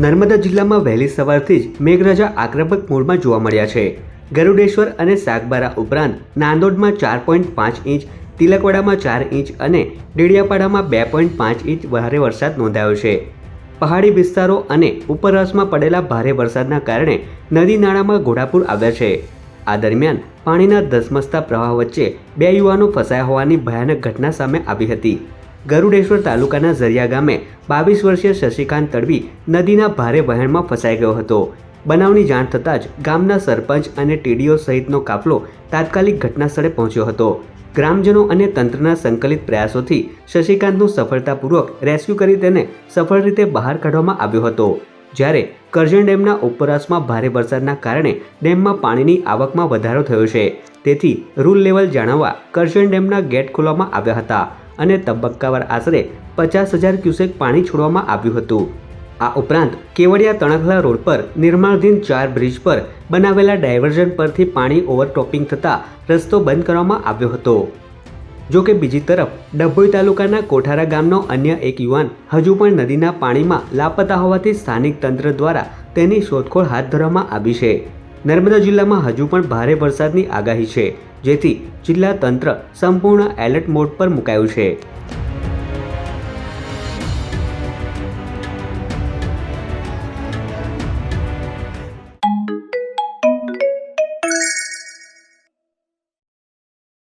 નર્મદા જિલ્લામાં વહેલી સવારથી જ મેઘરાજા આક્રમક મૂડમાં જોવા મળ્યા છે। ગરુડેશ્વર અને સાગબારા ઉપરાંત નાંદોદમાં 4.5 ઇંચ, તિલકવાડામાં 4 ઇંચ અને ડેડિયાપાડામાં 2.5 ઇંચ ભારે વરસાદ નોંધાયો છે। પહાડી વિસ્તારો અને ઉપરવાસમાં પડેલા ભારે વરસાદના કારણે નદી નાળામાં ઘોડાપૂર આવ્યા છે। આ દરમિયાન પાણીના ધસમસતા પ્રવાહ વચ્ચે 2 યુવાનો ફસાયા હોવાની ભયાનક ઘટના સામે આવી હતી। ગરુડેશ્વર તાલુકાના ઝરિયા ગામે 22 વર્ષીય શશિકાંત તડવી નદીના ભારે વહેણમાં ફસાઈ ગયો હતો। બનાવની જાણ થતાં જ ગામના સરપંચ અને ટીડીઓ સહિતનો કાફલો તાત્કાલિક ઘટના સ્થળે પહોંચ્યો હતો। ગ્રામજનો અને તંત્રના સંકલિત પ્રયાસોથી શશિકાંતનું સફળતાપૂર્વક રેસ્ક્યુ કરી તેને સફળ રીતે બહાર કાઢવામાં આવ્યો હતો। જ્યારે કરજણ ડેમના ઉપરવાસમાં ભારે વરસાદના કારણે ડેમમાં પાણીની આવકમાં વધારો થયો છે, તેથી રૂલ લેવલ જાણવા કરજણ ડેમના ગેટ ખોલવામાં આવ્યા હતા અને તબક્કાવાર આશરે 50,000 ક્યુસેક પાણી છોડવામાં આવ્યું હતું। આ ઉપરાંત કેવડિયા તણખલા રોડ પર નિર્માણાધીન 4 બ્રિજ પર બનાવેલા ડાયવર્ઝન પરથી પાણી ઓવરટોપિંગ થતાં રસ્તો બંધ કરવામાં આવ્યો હતો। જો કે બીજી તરફ ડભોઈ તાલુકાના કોઠારા ગામનો અન્ય એક યુવાન હજુ પણ નદીના પાણીમાં લાપતા હોવાથી સ્થાનિક તંત્ર દ્વારા તેની શોધખોળ હાથ ધરવામાં આવી છે। નર્મદા જિલ્લામાં હજુ પણ ભારે વરસાદની આગાહી છે, જેથી જિલ્લા તંત્ર સંપૂર્ણ એલર્ટ મોડ પર મુકાયું છે।